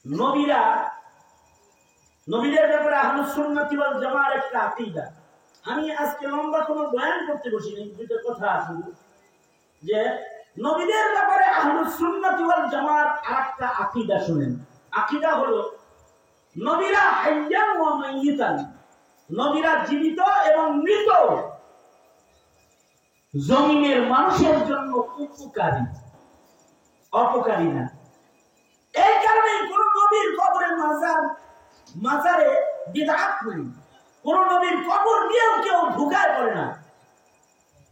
নবীরা নবীদের ব্যাপারে আহলুস সুন্নাত ওয়াল জামাআর একটা আকীদা। আমি আজকে লম্বা কোনো বয়ান করতে বসিনি, দুটো কথা আছে যে নবীদের ব্যাপারে আহলুস সুন্নাত ওয়াল জামাআর আরেকটা আকীদা শুনেন। আকীদা হলো নবীরা হাইয়ান ওয়া মাইয়িতান, নবীরা জীবিত এবং মৃত, জমিনের মানুষের জন্য উপকারী, অপকারী না। এই কারণে কোন নবীর কবরে মাজারে বিদআত নেই। কোন নবীর কবর দিয়েও কেউ ঢুকায় পড়ে না।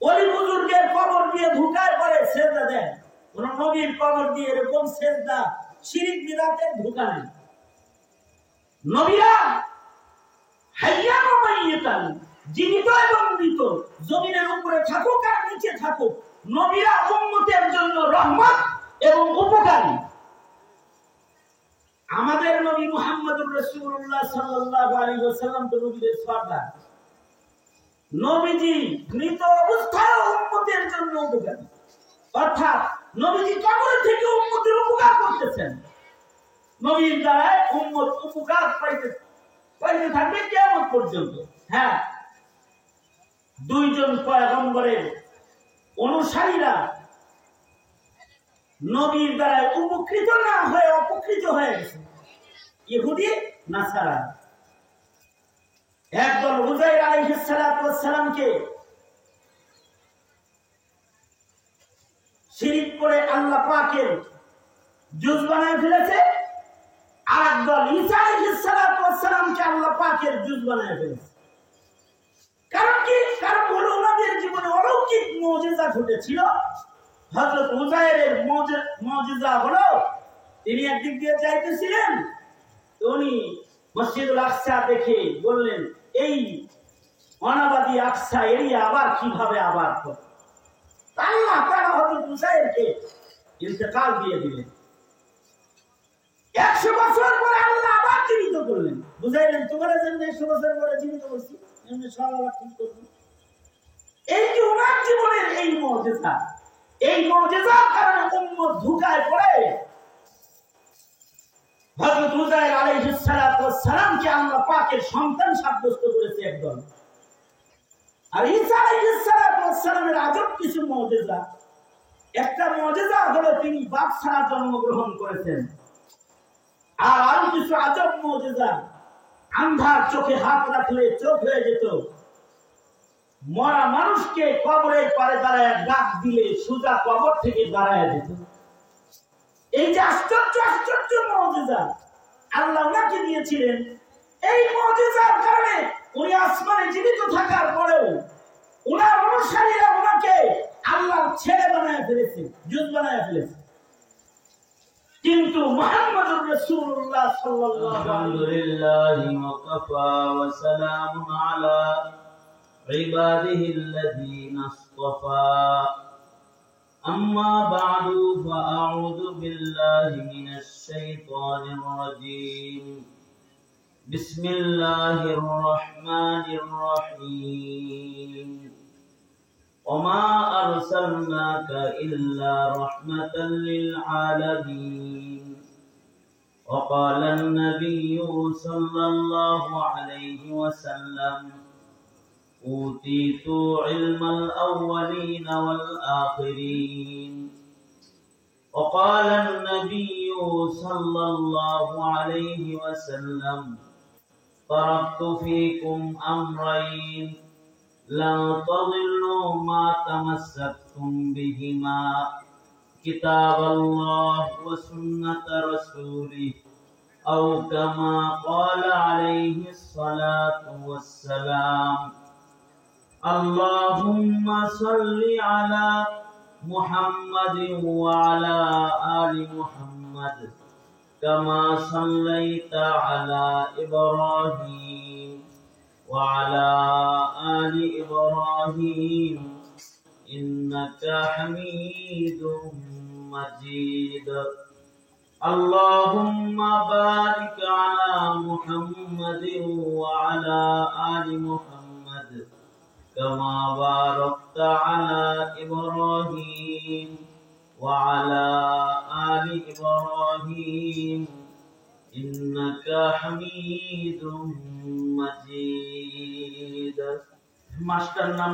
ওলি বুজুর্গের কবর দিয়ে ঢুকায় পড়ে সেজদা দেয়। কোন নবীর কবর দিয়ে এরকম সেজদা শিরক বিদআতের ঢুকা নেই। নবীরা হাইয়ান ওয়া মাইয়িতান, জীবিত এবং মৃত, জমিনের উপরে থাকুক আর নিচে থাকুক, নবীরা উম্মতের জন্য রহমত এবং উপকারী। আমাদের নবী মুহাম্মদুর রাসূলুল্লাহ সাল্লাল্লাহু আলাইহি ওয়াসাল্লাম তো নবীদের সরদার। নবীজি মৃত অবস্থায় উম্মতের জন্য উপকারী, অর্থাৎ নবীজি কবর থেকে উম্মতের উপকার করতেছেন। নবীর দ্বারা উম্মত উপকার পাইতে থাকবে কিয়ামত পর্যন্ত। হ্যাঁ, দুইজন পয়গম্বরের অনুসারীরা নবীর দ্বারা উপকৃত না হয়ে অপকৃত হয়ে গেছে, ইহুদি নাসারা। একদল উযাইর আলাইহিস সালাতু ওয়াস সালামকে শিরিক করে আল্লাহ পাকের জুজ বানায় ফেলেছে, আর একদল ঈসা আলাইহিস সালাতু ওয়াস সালামকে আল্লাহ পাকের জুজ বানায় ফেলেছে। কারণ কি? কারণ হলো ওনাদের জীবনে অলৌকিক মুজিজা ঘটেছিল। হযরত উযাইরের মুজিজা হলো তিনি একদিক দিয়ে যাইতেছিলেন, উনি মসজিদুল আকসা দেখে বললেন, এই অনাবাদী আকসা এরিয়া আবার কিভাবে আবাদ করে। আল্লাহ তাআলা হযরত উযাইরকে ইন্তেকাল দিয়ে দিলেন। 100 বছর পরে আল্লাহ আবার জীবিত করলেন। বুঝাইলেন, তোমার জন্য 100 বছর পরে জীবিত করছি, এমনি সব আবার ঠিক করব। এই যে ওনার জীবনের এই মুজিজা, এই মুজিজার কারণে উম্মত ধোঁকায় পড়ে হযরত উযাইর আলাইহিস সালাতু ওয়াস সালামকে আল্লাহ পাকের সন্তান সাব্যস্ত করেছে একদল। আর ঈসা আলাইহিস সালাতু ওয়াস সালামের আজব কিছু মুজিজা। একটা মুজিজা হলো তিনি বাপ ছাড়া জন্মগ্রহণ করেছেন। আর আরো কিছু আজব মুজিজা, আন্ধার চোখে হাত রাখলে চোখ হয়ে যেত, মরা মানুষকে কবরের পারে দাঁড়ায় ডাক দিলে সোজা কবর থেকে দাঁড়ায় যেত। এই যে আশ্চর্য আশ্চর্য মুজিজা আল্লাহ ওনাকে দিয়েছিলেন, এই মুজিজার কারণে উনি আসমানে জীবিত থাকার পরেও ওনার অনুসারীরা ওনাকে আল্লাহর ছেলে বানায় ফেলেছে, জুজ বানায় ফেলেছে। কিন্তু মুহাম্মদুর রাসূলুল্লাহ সাল্লাল্লাহু আলহামদুলিল্লাহি ওয়া কাফা ওয়া সালামুন আলা ইবাদিহিল্লাযীনা ইসতাফা। أما بعد فأعوذ بالله من الشيطان الرجيم. بسم الله الرحمن الرحيم. وما أرسلناك إلا رحمة للعالمين. وقال النبي صلى الله عليه وسلم: أوتيت علم الأولين والآخرين. وقال النبي صلى الله عليه وسلم: تركت فيكم أمرين لن تضلوا ما تمسكتم بهما، كتاب الله وسنة رسوله، أو كما قال عليه الصلاة والسلام. اللهم صل على محمد وعلى آل محمد كما صليت على إبراهيم وعلى آل إبراهيم إنك حميد مجيد. اللهم بارك على محمد وعلى آل محمد كما باركت على إبراهيم وعلى آل إبراهيم ইন্নাকা হামিদুম মাজিদ। মাসটার নাম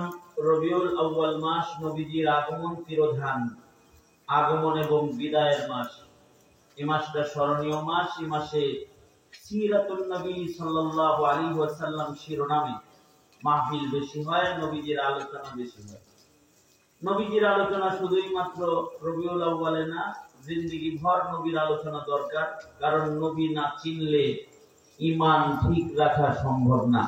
রবিউল আউয়াল মাস, নবীজির আগমন তিরোধান, আগমন এবং বিদায়ের মাস। এই মাসটা স্মরণীয় মাস। এই মাসে সিরাতুন নবী সাল্লাল্লাহু আলাইহি ওয়াসাল্লাম শিরোনামে মাহফিল বেশি হয়, নবীজির আলোচনা বেশি হয়। নবীজির আলোচনা শুধুই মাত্র রবিউল আউয়ালে না, জিন্দেগি ভর নবীর আলোচনা দরকার। কারণ নবী না চিনলে ঈমান ঠিক রাখা সম্ভব না।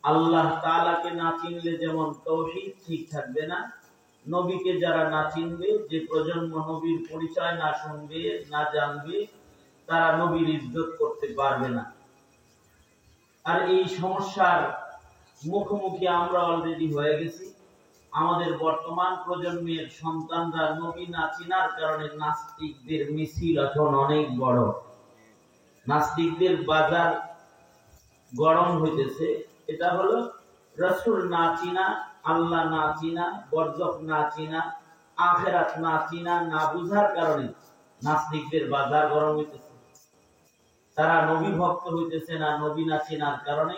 আল্লাহ তাআলাকে না চিনলে যেমন তাওহীদ ঠিক থাকবে না, নবীকে যারা না চিনবে, যে প্রজন্ম নবীর পরিচয় না শুনবে, না জানবে, তারা নবীর ইজ্জত করতে পারবে না। আর এই সমস্যার মুখোমুখি আমরা অলরেডি হয়ে গেছি। আমাদের বর্তমান প্রজন্মের সন্তানরা নবী না চিনার কারণে নাস্তিকদের মিছিল এখন অনেক বড়। নাস্তিকদের বাজার গরম হইতেছে। এটা হলো রাসূল না চিনা, আল্লাহ না চিনা, বরজখ না চিনা, আখিরাত না চিনা, না বুঝার কারণে নাস্তিকদের বাজার গরম হইতেছে। তারা নবী ভক্ত হইতেছে না, নবী না চিনার কারণে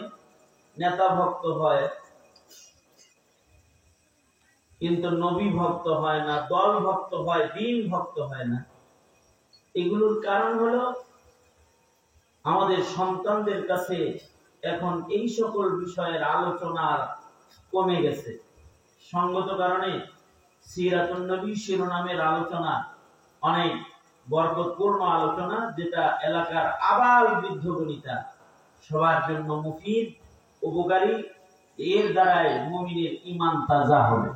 নেতা ভক্ত হয়, কিন্তু নবী ভক্ত হয় না, দল ভক্ত হয়, দিন ভক্ত হয় না। এগুলোর কারণ হলো আমাদের সন্তানদের কাছে এখন এই সকল বিষয়ের আলোচনা কমে গেছে। সঙ্গত কারণে সিরাতুন নবী শিরোনামের আলোচনা অনেক বরকতপূর্ণ আলোচনা, যেটা এলাকার আবাল বৃদ্ধ বনিতা সবার জন্য মুফিদ, উপকারী। এর দ্বারাই মুমিনের ঈমান তাজা হবে।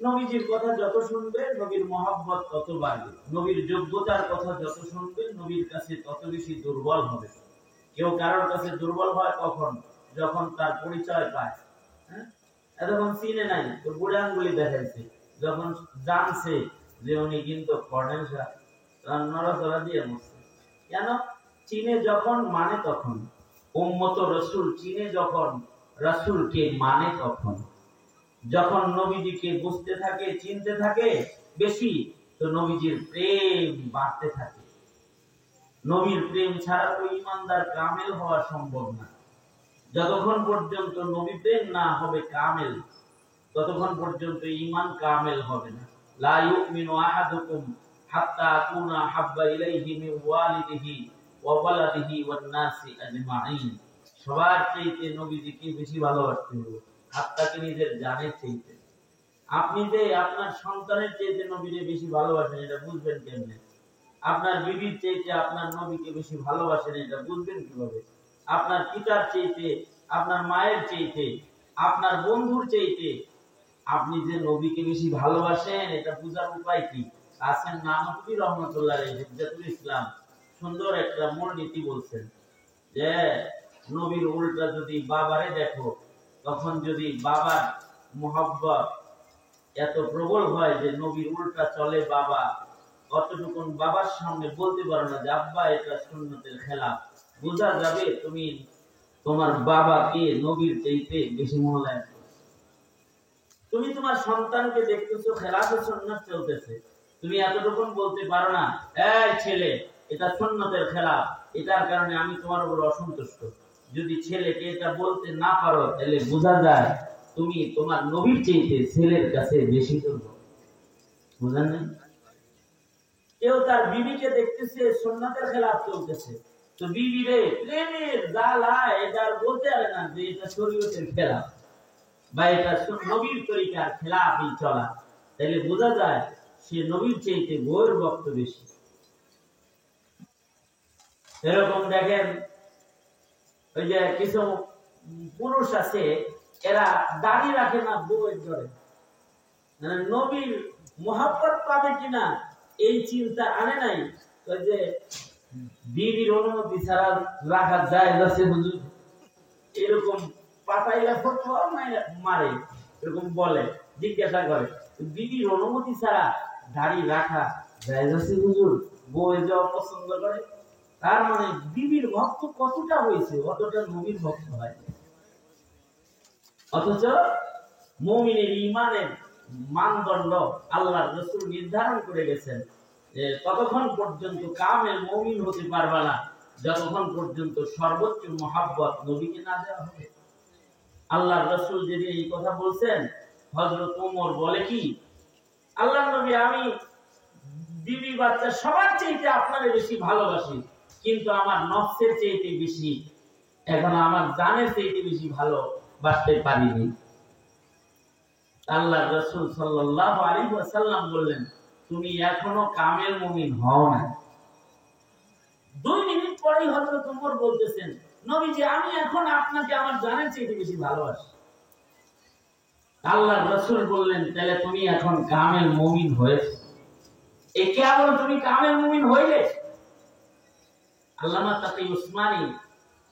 নবীজির কথা যত শুনবে, নবীর মহব্বত তত বাড়বে। নবীর যোগ্যতার কথা যত শুনবে, নবীর কাছে তত বেশি দুর্বল হবে। কেউ কারোর কাছে দুর্বল হয় কখন? যখন তার পরিচয় পায়। এতক্ষণ চিনে নাই, তো বুড়ে আঙ্গুলি দেখাইছে। যখন জানছে যে উনি কিন্তু কর্নেল সাহেব, নড়াচড়া দিয়ে বসছে। কেন? চিনে যখন মানে তখন। উম্মত রসুল চিনে যখন, রাসূলকে মানে তখন। যখন নবীজিকে বুঝতে থাকে, চিনতে থাকে বেশি, তো নবীজির প্রেম বাড়তে থাকে। নবীর প্রেম ছাড়া তো ঈমানদার কামেল হওয়া সম্ভব না। যতক্ষণ পর্যন্ত নবী প্রেম না হবে কামেল, ততক্ষণ পর্যন্ত ঈমান কামেল হবে না। লা ইউমিনু আহাদুকুম হাত্তা আকুনা হাব্বা ইলাইহি মিন ওয়ালিদিহি ওয়া ওয়ালাদিহি ওয়ান নাসি আজমাইন। সবার চাইতে নবীজিকে বেশি ভালোবাসতে হবে, হাত্তাকে নিজের জানের চাইতে। আপনি যে আপনার সন্তানের চাইতে নবীকে বেশি ভালোবাসেন, এটা বুঝবেন কেমনে? আপনার বিবির চাইতে আপনার নবীকে বেশি ভালোবাসেন, এটা বুঝবেন কিভাবে? আপনার পিতার চাইতে, আপনার মায়ের চাইতে, আপনার বন্ধুর চাইতে আপনি যে নবীকে বেশি ভালোবাসেন, এটা বুঝার উপায় কি? আছেন নানতুবি রহমাতুল্লাহ আলাইহি হিজ্জাতুল ইসলাম সুন্দর একটা মূলনীতি বলছেন যে নবীর উল্টা যদি বাবারে দেখো, তখন যদি বাবার মুহাব্বত এত প্রবল হয় যে নবীর উল্টা চলে বাবা, অতটুকুন বাবার সামনে বলতে পারো না যে আব্বা এটা সুন্নতের খেলাফ, বোঝা যাবে তুমি তোমার বাবাকে নবীর চাইতে বেশি মূল্যায়ন করছো। তুমি তোমার সন্তানকে দেখতেছো খেলাফে সুন্নাত চলতেছে, তুমি এতটুকুন বলতে পারো না এই ছেলে এটা সুন্নতের খেলাফ, এটার কারণে আমি তোমার উপর অসন্তুষ্ট। যদি ছেলেকে এটা বলতে না পারো, তাহলে বোঝা যায় তুমি তোমার নবীর চাইতে ছেলের কাছে বেশি দুর্বল। বুঝলেন না? কেউ তার বিবিকে দেখতেছে সুন্নাতের খেলাফ চলতেছে, তো বিবিরে প্রেমের জ্বালায় এটা বলতে পারে না যে এটা শরীয়তের খেলাফ বা এটা নবীর তরিকার খেলাফই চলা, তাহলে বোঝা যায় সে নবীর চাইতে বউয়ের ভক্ত বেশি। এরকম দেখেন, ওই যে কিছু পুরুষ আছে, এরা দাড়ি রাখে না বউয়ের জন্য। নবীর মোহাব্বত পাবে কিনা এই চিন্তা আনে নাই। ওই যে বিবির অনুমতি ছাড়া রাখা যায় যাচ্ছে হুজুর, এরকম পাতাইলা ফতোয়া মারে, এরকম বলে, জিজ্ঞাসা করে বিবির অনুমতি ছাড়া দাড়ি রাখা যায় যাচ্ছে হুজুর, বউ যে অপছন্দ করে। তার মানে বিবির ভক্ত কতটা হয়েছে, অতটা নবীর ভক্ত হয়। অথচ মুমিনের ঈমানের মানদণ্ড আল্লাহর রাসূল নির্ধারণ করে গেছেন। যে ততক্ষণ পর্যন্ত কামেল মুমিন হতে পারবা না যতক্ষণ পর্যন্ত সর্বোচ্চ মহাব্বত নবীকে না দেওয়া হবে। আল্লাহর রাসূল যদি এই কথা বলছেন, হযরত ওমর বলে কি, আল্লাহর নবী আমি বিবি বাচ্চা সবার চাইতে আপনারে বেশি ভালোবাসি, কিন্তু আমার নফসের চাইতে বেশি, এখন আমার জানের চাইতে বেশি ভালোবাসতে পারিনি। আল্লাহর রাসূল সাল্লাল্লাহু আলাইহি ওয়াসাল্লাম বললেন, তুমি এখনো কামেল মুমিন হও না। 2 মিনিট পরেই হযরত ওমর বলতেছেন, নবীজি আমি এখন আপনাকে আমার জানের চাইতে বেশি ভালোবাসি। আল্লাহর রাসূল বললেন, তাহলে তুমি এখন কামেল মুমিন হয়েছো। এ কেবল তুমি কামেল মুমিন হইলে? আল্লামা তাকি উসমানী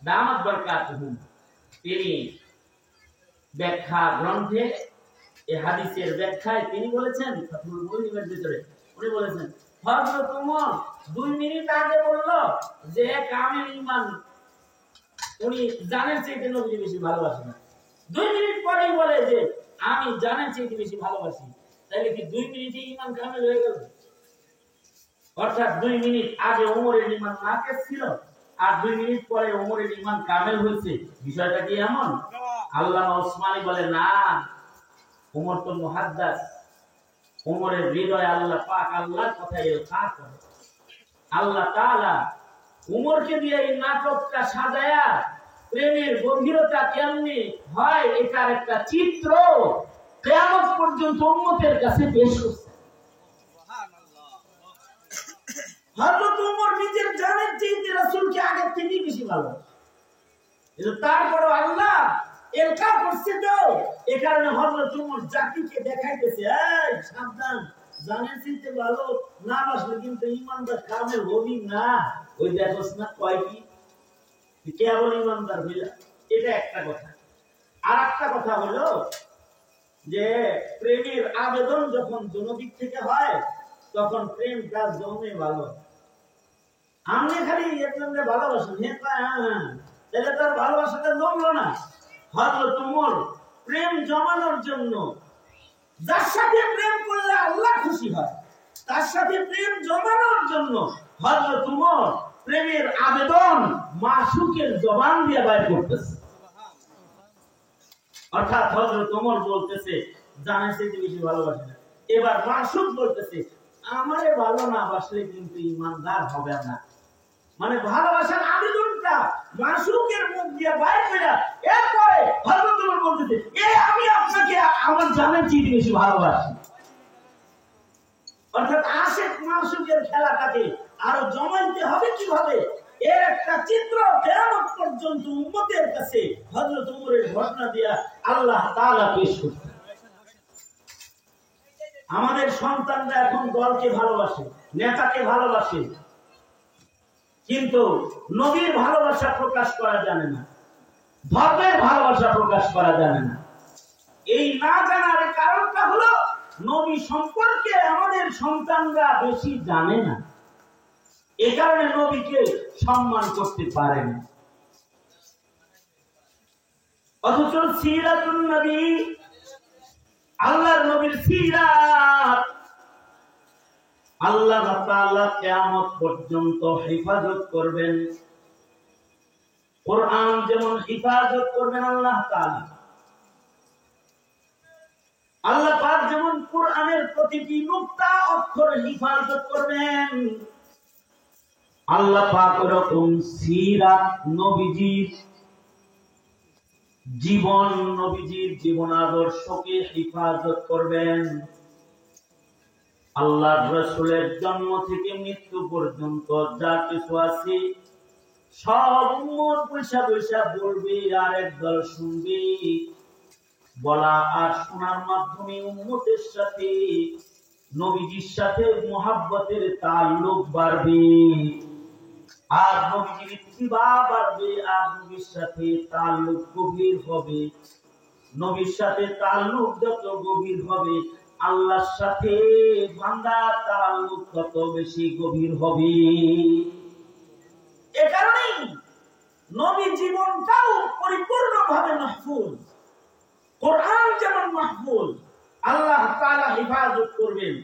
দামাত বরকাতুহু তিনি ব্যাখ্যা গ্রন্থে এই হাদিসের ব্যাখ্যায় তিনি বলেছেন, ফাতুল মুনিমের ভিতরে উনি বলেছেন, হযরত ওমর 2 মিনিট আগে বলল যে কামেল ঈমান উনি জানের চাইতে নবীকে বেশি ভালোবাসেন, 2 মিনিট পরেই বলে যে আমি জানের চাইতে বেশি ভালোবাসি। তাহলে কি 2 মিনিটে ঈমান কামেল হয়ে গেল? অর্থাৎ 2 মিনিট আগে ওমরের ঈমান নাকেস ছিল, আর 2 মিনিট পরে ওমরের ঈমান কামেল হয়েছে। বিষয়টা কি এমন? আল্লামা উসমানী বলে না, ওমর তো মুহাদ্দাস, ওমরের হৃদয়ে আল্লাহ পাক আল্লাহর কথা ইলকা করে। আল্লাহ তাআলা ওমরকে দিয়ে এই নাটকটা সাজায়া প্রেমের গভীরতা কেমনে হয় এটার একটা চিত্র কিয়ামত পর্যন্ত উম্মতের কাছে পেশ করছে। হযরত ওমর নিজের জানের চাইতে রাসূলকে আগে থেকে বেশি ভালোবাসে, কিন্তু তারপর আল্লাহ এলকা করছে তো এই কারণে হযরত ওমর জাতিকে দেখাইতেছে, এই সাবধান, জানের চাইতে ভালো না বাসলে কিন্তু ঈমানদার কামেল হবি না। ওই দেখোস না কয় কি কেবল ঈমানদার হইলা, এটা একটা কথা। আর একটা কথা হলো যে প্রেমের আবেদন যখন জনদিক থেকে হয় তখন প্রেমটা জমে ভালো। আমি খালি একজনকে ভালোবাসি, তাহলে তার ভালোবাসাটা জমলো না। হযরত ওমর প্রেম জমানোর জন্য, যার সাথে প্রেম করলে আল্লাহ খুশি হয় তার সাথে প্রেম জমানোর জন্য হযরত ওমর প্রেমের আবেদন মাসুকের জবান দিয়ে বাইর করতেছে। অর্থাৎ হযরত ওমর বলতেছে জানের চাইতে বেশি ভালোবাসে না, এবার মাসুক বলতেছে আমারে ভালো না বাসলে কিন্তু ঈমানদার হবে না। মানে ভালোবাসার আবেদনটা মাসুকের মুখ দিয়ে বাইর করে এরপরে হযরত ওমর বলতেছে আমি আপনাকে আমার জানের চাইতে বেশি ভালোবাসি। অর্থাৎ আশিক মাসুকের খেলাটাকে আরো জমাইতে হবে কিভাবে, এর একটা চিত্র কিয়ামত পর্যন্ত উম্মতের কাছে হযরত ওমরের ঘটনা দিয়া আল্লাহ তাআলা পেশ করছে। আমাদের সন্তানরা এখন দলকে ভালোবাসে, নেতাকে ভালোবাসে, কিন্তু নবীর ভালোবাসা প্রকাশ করা জানে না, ধর্মের ভালোবাসা প্রকাশ করা জানে না। এই না জানার কারণটা হলো নবী সম্পর্কে আমাদের সন্তানরা বেশি জানে না, এই কারণে নবীকে সম্মান করতে পারে না। অথচ সিরাতুন নবী, আল্লাহর নবীর সিরাত আল্লাহ তাআলা কিয়ামত পর্যন্ত হেফাজত করবেন। কোরআন যেমন হেফাজত করবেন আল্লাহ তাআলা, আল্লাহ পাক যেমন কোরআনের প্রতিটি নুকতা অক্ষর হেফাজত করবেন, আল্লাহ পাক এরকম সিরাত নবীজির জীবন, নবীজির জীবন আদর্শকে হেফাজত করবেন। আল্লাহর রাসূলের জন্ম থেকে মৃত্যু পর্যন্ত যা কিছু আছে সব উম্মত বৈশা বৈশা বলবে আর একদল শুনবে। বলা আর শোনার মাধ্যমে উম্মতের সাথে নবীজির সাথে মুহাব্বতের তাল্লুক বাড়বে, আর নবীজির ইত্তিবা বাড়বে, আর নবীর সাথে তাল্লুক গভীর হবে। নবীর সাথে তাল্লুক যত গভীর হবে আল্লাহর সাথে বান্দার তাল্লুক তত বেশি গভীর হবে। এ কারণেই নবীর জীবনটাও পরিপূর্ণভাবে মাহফুজ, কোরআন যেমন মাহফুজ আল্লাহ তাআলা হেফাজত করবেন,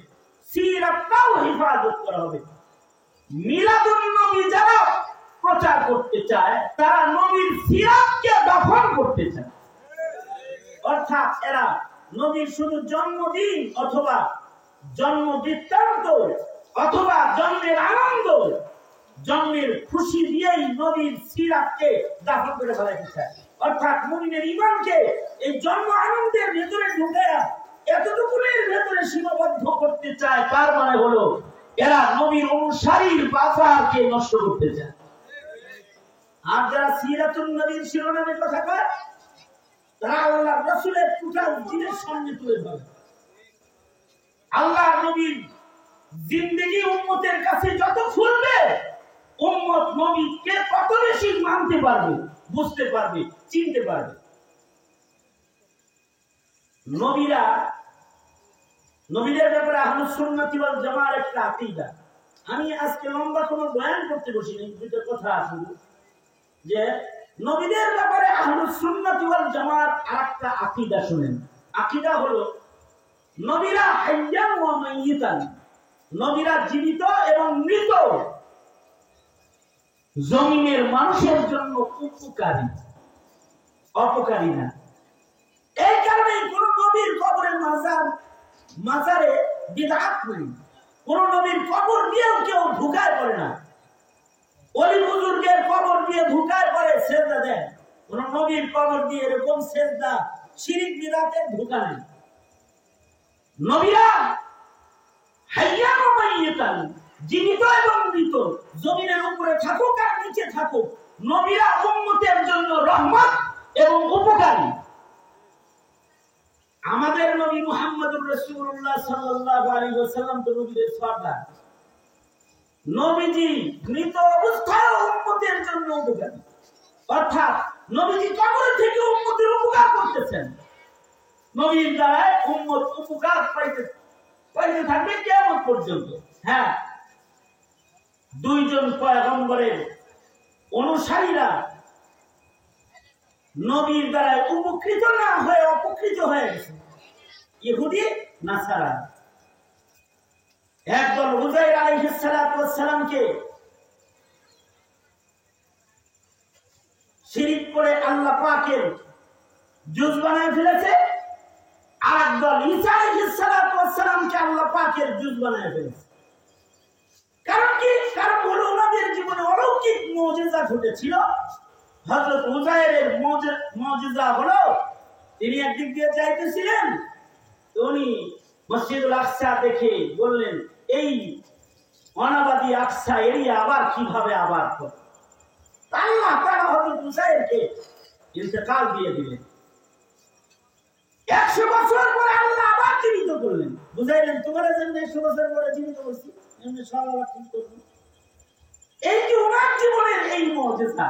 সিরাতটাও হেফাজত করা হবে। মিলাদুন নবী যারা প্রচার করতে চায় তারা নবীর সিরাতকে দফন করতে চায়। অর্থাৎ এরা নবীর শুধু জন্মদিন অথবা জন্ম বৃত্তান্ত অথবা জন্মের আনন্দ, জন্মের খুশি দিয়েই নবীর সিরাতকে দাফন করে ফেলাইতে চায়। অর্থাৎ মুমিনের ঈমানকে এই জন্ম আনন্দের ভেতরে ঢুকায়া এতটুকুনের ভেতরে সীমাবদ্ধ করতে চায়। তার মানে হলো এরা নবীর অনুসারীর বাজারকে নষ্ট করতে চায়। আর যারা সিরাতুন নবীর শিরোনামে কথা কয় তারা আল্লাহর রাসূলের টোটাল দিনের সামনে তুলে ধরে। আল্লাহ নবীর জিন্দেগি উম্মতের কাছে যত খুলবে, উম্মত নবীকে তত বেশি মানতে পারবে, বুঝতে পারবে, চিনতে পারবে। নবীদের ব্যাপারে আহলুস সুন্নাতি ওয়াল জামাআর একটা আকীদা। আমি আজকে লম্বা কোনো বয়ান করতে বসিনি, দুটো কথা আছে যে নবীদের ব্যাপারে আহলুস সুন্নাতি ওয়াল জামাআর আরেকটা আকীদা শুনেন। আকীদা হলো নবীরা হাইয়ান ওয়া মাইয়িতান, নবীরা জীবিত এবং মৃত, জমিনের মানুষের জন্য উপকারী, অপকারী না। এই কারণে কোন নবীর কবরে মাজারে বিদআত নেই। কোন নবীর কবর দিয়েও কেউ ঢুকায় পড়ে না। ওলি বুজুর্গের কবর দিয়ে ঢুকায় পড়ে সেজদা দেয়। কোন নবীর কবর দিয়ে এরকম সেজদা শিরক বিদআতের ঢুকা নেই। নবীরা হাইয়ান ওয়া মাইয়িতান, জীবিত এবং মৃত, জমিনের উপরে থাকুক আর নিচে থাকুক, নবীরা উম্মতের জন্য রহমত এবং উপকারী। আমাদের নবী মুহাম্মদুর রাসূলুল্লাহ সাল্লাল্লাহু আলাইহি ওয়াসাল্লাম তো নবীদের সরদার। নবীজি মৃত অবস্থায় উম্মতের জন্য উপকারী, অর্থাৎ নবীজি কবর থেকে উম্মতের উপকার করতেছেন। নবীর দ্বারা উম্মত উপকার পাইতে থাকবে কিয়ামত পর্যন্ত। হ্যাঁ, দুইজন পয়গম্বরের অনুসারীরা নবীর দ্বারা উপকৃত না হয়ে অপকৃত হয়ে গেছে, ইহুদি নাসারা। একদল উযাইর আলাইহিস সালাতু ওয়াস সালামকে শিরিক করে আল্লাহ পাকের জুজ বানায় ফেলেছে, আর একদল ঈসা আলাইহিস সালাতু ওয়াস সালামকে আল্লাহ পাকের জুজ বানায় ফেলেছে। কারণ কি? কারণ হলো ওনাদের জীবনে অলৌকিক মুজিজা ঘটেছিল। হযরত উযাইরের মুজিজা হলো তিনি একদিক দিয়ে যাইতেছিলেন, উনি মসজিদুল আকসা দেখে বললেন, এই অনাবাদী আকসা এরিয়া আবার কিভাবে আবার করে। আল্লাহ তাআলা হযরত উযাইরকে ইন্তেকাল দিয়ে দিলেন। 100 বছর পরে আল্লাহ আবার জীবিত করলেন। বুঝাইলেন, তোমার জন্য 100 বছর পরে জীবিত করছি, এমনি সব আবার ঠিক করব। এই যে ওনার জীবনের এই মুজিজা,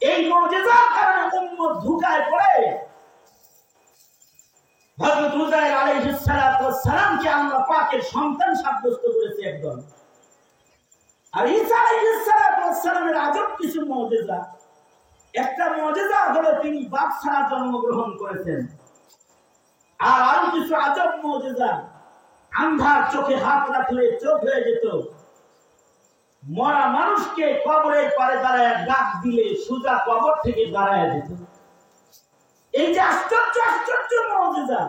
এই মুজিজার কারণে উম্মত ধোঁকায় পড়ে হযরত উযাইর আলাইহিস সালাতু ওয়াস সালামকে আল্লাহ পাকের সন্তান সাব্যস্ত করেছে একদল। আর ঈসা আলাইহিস সালাতু ওয়াস সালামের আজব কিছু মুজিজা। একটা মুজিজা হলো তিনি বাপ ছাড়া জন্মগ্রহণ করেছেন। আর আরো কিছু আজব মুজিজা, আন্ধার চোখে হাত রাখলে চোখ হয়ে যেত, মরা মানুষকে কবরের পারে দাঁড়ায় ডাক দিলে সোজা কবর থেকে দাঁড়ায় যেত। এই যে আশ্চর্য আশ্চর্য মুজিজা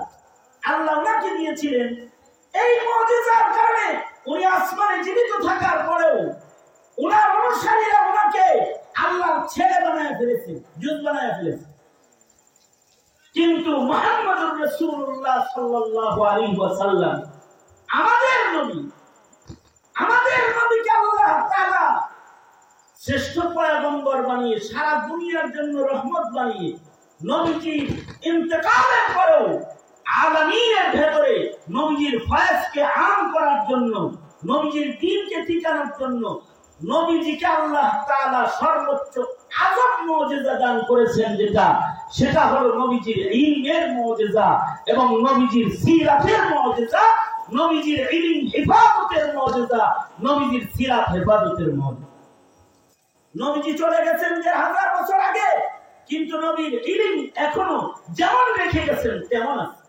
আল্লাহ ওনাকে দিয়েছিলেন, এই মুজিজার কারণে উনি আসমানে জীবিত থাকার পরেও ওনার অনুসারীরা ওনাকে আল্লাহর ছেলে বানায় ফেলেছে, জুজ বানায় ফেলেছে। কিন্তু মুহাম্মদুর রাসূলুল্লাহ সাল্লাল্লাহু আলাইহি ওয়াসাল্লাম আমাদের নবীকে আল্লাহ তাআলা শ্রেষ্ঠ পয়গম্বর বানিয়ে সারা দুনিয়ার জন্য রহমত বানিয়ে নবীজির ইন্তেকালের পরেও আলামিনের ভেতরে নবীজির ফয়েজকে আম করার জন্য, নবীজির দ্বীনকে টিকানোর জন্য নবীজিকে আল্লাহ তাআলা সর্বোচ্চ আজব মুজিজা দান করেছেন, সেটা হলো নবীজির ইলমের মুজিজা এবং নবীজির সিরাতের মুজিজা, নবীজির ইলম হেফাজতের মুজিজা, নবীজির সিরাত হেফাজতের মুজিজা। নবীজি চলে গেছেন 1000 বছর আগে, কিন্তু নবীর ইলম এখনো যেমন রেখে গেছেন তেমন আছে।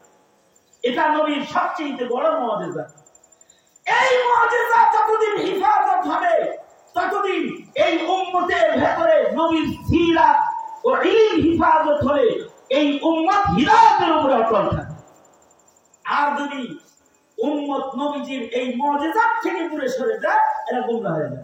এটা নবীর সবচেয়ে বড় মুজিজা। এই মুজিজা যতদিন হিফাজত হবে ততদিন এই উম্মতের ভেতরে নবীর সিরাত ও ইলম হিফাজত হলে এই উম্মত হিদায়াতের উপরে অটল থাকবে। আর যদি উম্মত নবীজির এই মুজিজা থেকে দূরে সরে যায় এরা গুমরাহ হয়ে যাবে।